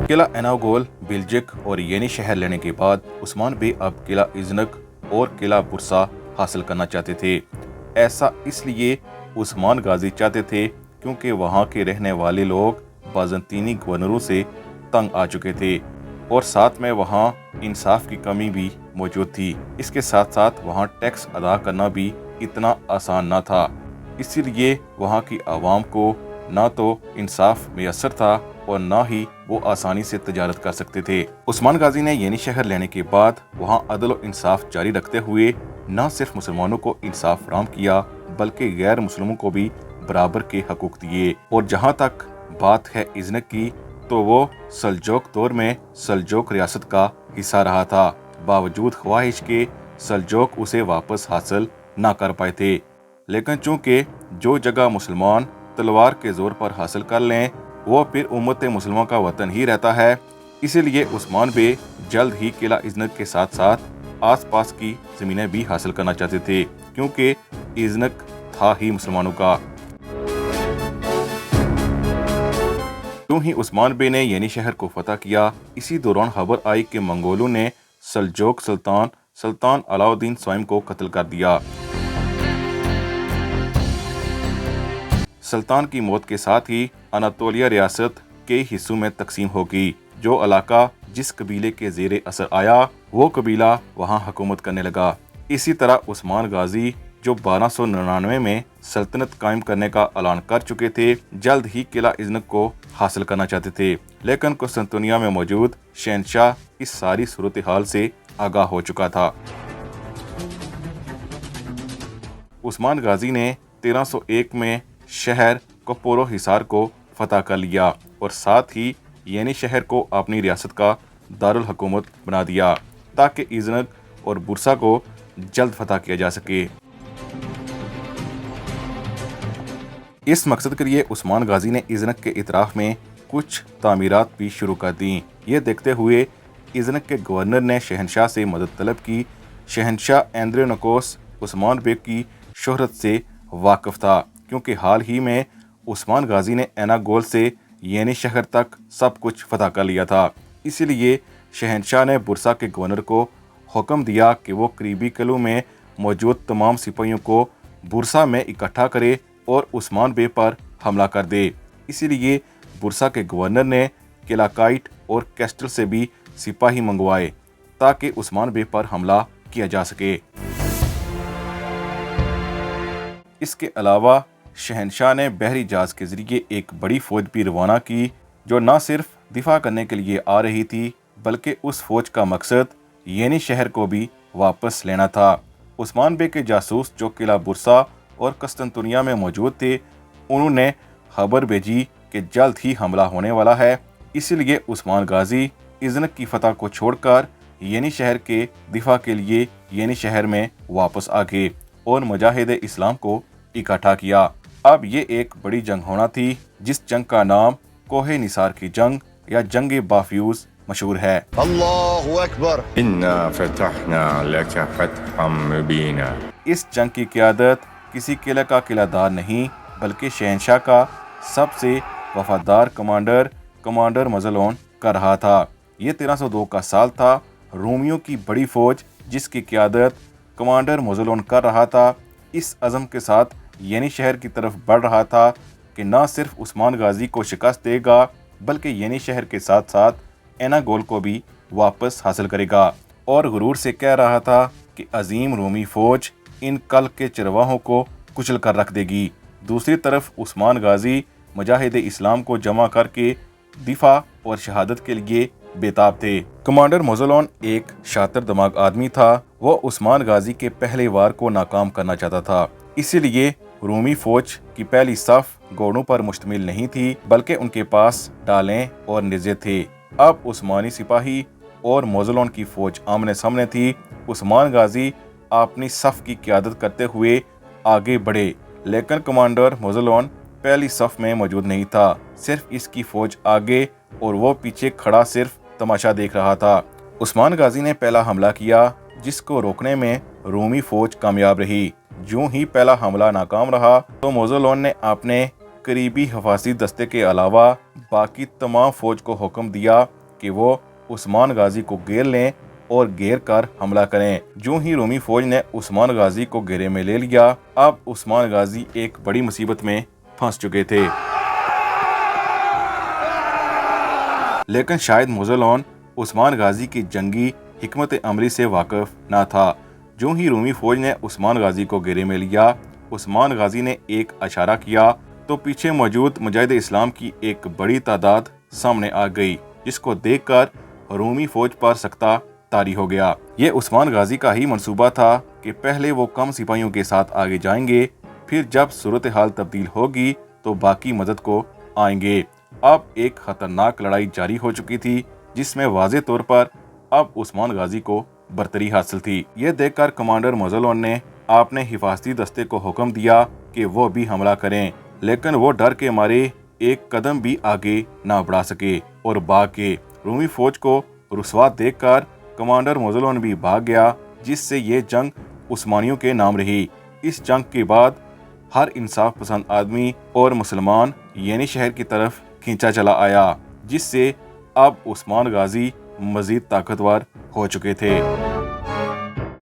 قلعہ ایناگول بیلجک اور یینی شہر لینے کے بعد عثمان بے اب قلعہ ایزنک اور قلعہ برسا حاصل کرنا چاہتے تھے۔ ایسا اس لیے عثمان غازی چاہتے تھے کیونکہ وہاں کے رہنے والے لوگ بازنطینی گورنروں سے تنگ آ چکے تھے اور ساتھ میں وہاں انصاف کی کمی بھی موجود تھی۔ اس کے ساتھ ساتھ وہاں ٹیکس ادا کرنا بھی اتنا آسان نہ تھا، اسی لیے وہاں کی عوام کو نہ تو انصاف میسر تھا اور نہ ہی وہ آسانی سے تجارت کر سکتے تھے۔ عثمان غازی نے یعنی شہر لینے کے بعد وہاں عدل و انصاف جاری رکھتے ہوئے نہ صرف مسلمانوں کو انصاف فراہم کیا بلکہ غیر مسلموں کو بھی برابر کے حقوق دیے۔ اور جہاں تک بات ہے ایزنک کی تو وہ سلجوق دور میں سلجوق ریاست کا حصہ رہا تھا، باوجود خواہش کے سلجوق اسے واپس حاصل نہ کر پائے تھے۔ لیکن چونکہ جو جگہ مسلمان تلوار کے زور پر حاصل کر لیں وہ پھر امت مسلمہ کا وطن ہی رہتا ہے، اسی لیے عثمان بے جلد ہی قلعہ ایزنک کے ساتھ ساتھ آس پاس کی زمینیں بھی حاصل کرنا چاہتے تھے کیونکہ ایزنک تھا ہی مسلمانوں کا۔ یوں ہی عثمان بے نے یعنی شہر کو فتح کیا، اسی دوران خبر آئی کہ منگولوں نے سلجوق سلطان علاء الدین سوئم کو قتل کر دیا۔ سلطان کی موت کے ساتھ ہی اناطولیہ ریاست کئی حصوں میں تقسیم ہو گئی۔ جو علاقہ جس قبیلے کے زیر اثر آیا وہ قبیلہ وہاں حکومت کرنے لگا۔ اسی طرح عثمان غازی جو 1299 میں سلطنت قائم کرنے کا اعلان کر چکے تھے، جلد ہی قلعہ ایزنک کو حاصل کرنا چاہتے تھے، لیکن قسطنطنیہ میں موجود شہنشاہ اس ساری صورتحال سے آگاہ ہو چکا تھا۔ عثمان غازی نے 1301 میں شہر کپورو حصار کو فتح کر لیا اور ساتھ ہی یعنی شہر کو اپنی ریاست کا دارالحکومت بنا دیا تاکہ ایزنک اور برسا کو جلد فتح کیا جا سکے۔ اس مقصد کے لیے عثمان غازی نے ایزنک کے اطراف میں کچھ تعمیرات بھی شروع کر دیں۔ یہ دیکھتے ہوئے ایزنک کے گورنر نے شہنشاہ سے مدد طلب کی۔ شہنشاہ اندرونیکوس عثمان بے کی شہرت سے واقف تھا کیونکہ حال ہی میں عثمان غازی نے ایناگول سے یعنی شہر تک سب کچھ فتح کر لیا تھا، اسی لیے شہنشاہ نے برسا کے گورنر کو حکم دیا کہ وہ قریبی قلعوں میں موجود تمام سپاہیوں کو برسا میں اکٹھا کرے اور عثمان بے پر حملہ کر دے۔ اسی لیے برسا کے گورنر نے قلعہ کائٹ اور کیسٹل سے بھی سپاہی منگوائے تاکہ عثمان بے پر حملہ کیا جا سکے۔ اس کے علاوہ شہنشاہ نے بحری جہاز کے ذریعے ایک بڑی فوج بھی روانہ کی جو نہ صرف دفاع کرنے کے لیے آ رہی تھی بلکہ اس فوج کا مقصد یعنی شہر کو بھی واپس لینا تھا۔ عثمان بے کے جاسوس جو قلعہ برسا اور قسطنطنیہ میں موجود تھے انہوں نے خبر بھیجی کہ جلد ہی حملہ ہونے والا ہے، اسی لیے عثمان غازی ایزنک کی فتح کو چھوڑ کر یعنی شہر کے دفاع کے لیے یعنی شہر میں واپس آ گئے اور مجاہد اسلام کو اکٹھا کیا۔ اب یہ ایک بڑی جنگ ہونا تھی جس جنگ کا نام کوہ نثار کی جنگ یا جنگ بافیوز مشہور ہے۔ اللہ اکبر۔ انا فتحنا لک فتحا مبینا۔ اس جنگ کی قیادت کسی قلعہ کا قلعہ دار نہیں بلکہ شہنشاہ کا سب سے وفادار کمانڈر مزلون کر رہا تھا۔ یہ 1302 کا سال تھا۔ رومیوں کی بڑی فوج جس کی قیادت کمانڈر مزلون کر رہا تھا اس عزم کے ساتھ یعنی شہر کی طرف بڑھ رہا تھا کہ نہ صرف عثمان غازی کو شکست دے گا بلکہ یعنی شہر کے ساتھ ساتھ ایناگول کو بھی واپس حاصل کرے گا، اور غرور سے کہہ رہا تھا کہ عظیم رومی فوج ان کل کے چرواہوں کو کچل کر رکھ دے گی۔ دوسری طرف عثمان غازی مجاہد اسلام کو جمع کر کے دفاع اور شہادت کے لیے بےتاب تھے۔ کمانڈر مزلون ایک شاطر دماغ آدمی تھا، وہ عثمان غازی کے پہلے وار کو ناکام کرنا چاہتا تھا، اسی لیے رومی فوج کی پہلی صف گھوڑوں پر مشتمل نہیں تھی بلکہ ان کے پاس ڈالیں اور نیزے تھے۔ اب عثمانی سپاہی اور مزلون کی فوج آمنے سامنے تھی۔ عثمان غازی اپنی صف کی قیادت کرتے ہوئے آگے بڑھے لیکن کمانڈر مزلون پہلی صف میں موجود نہیں تھا، صرف اس کی فوج آگے اور وہ پیچھے کھڑا صرف تماشا دیکھ رہا تھا۔ عثمان غازی نے پہلا حملہ کیا جس کو روکنے میں رومی فوج کامیاب رہی۔ جوں ہی پہلا حملہ ناکام رہا تو مزلون نے اپنے قریبی حفاظتی دستے کے علاوہ باقی تمام فوج کو حکم دیا کہ وہ عثمان غازی کو گھیر لیں اور گھیر کر حملہ کریں۔ جو ہی رومی فوج نے عثمان غازی کو گھیرے میں لے لیا، اب عثمان غازی ایک بڑی مصیبت میں پھنس چکے تھے۔ لیکن شاید مظلون عثمان غازی کی جنگی حکمت عملی سے واقف نہ تھا۔ جو ہی رومی فوج نے عثمان غازی کو گھیرے میں لیا، عثمان غازی نے ایک اشارہ کیا تو پیچھے موجود مجاہد اسلام کی ایک بڑی تعداد سامنے آ گئی، جس کو دیکھ کر رومی فوج پر سکتہ طاری ہو گیا۔ یہ عثمان غازی کا ہی منصوبہ تھا کہ پہلے وہ کم سپاہیوں کے ساتھ آگے جائیں گے، پھر جب صورتحال تبدیل ہوگی تو باقی مدد کو آئیں گے۔ اب ایک خطرناک لڑائی جاری ہو چکی تھی، جس میں واضح طور پر اب عثمان غازی کو برتری حاصل تھی۔ یہ دیکھ کر کمانڈر مظلون نے اپنے حفاظتی دستے کو حکم دیا کہ وہ بھی حملہ کریں، لیکن وہ ڈر کے مارے ایک قدم بھی آگے نہ بڑھا سکے اور بھاگ گئے۔ رومی فوج کو رسوا دیکھ کر کمانڈر مظلون بھی بھاگ گیا، جس سے یہ جنگ عثمانیوں کے نام رہی۔ اس جنگ کے بعد ہر انصاف پسند آدمی اور مسلمان یعنی شہر کی طرف کھینچا چلا آیا، جس سے اب عثمان غازی مزید طاقتور ہو چکے تھے۔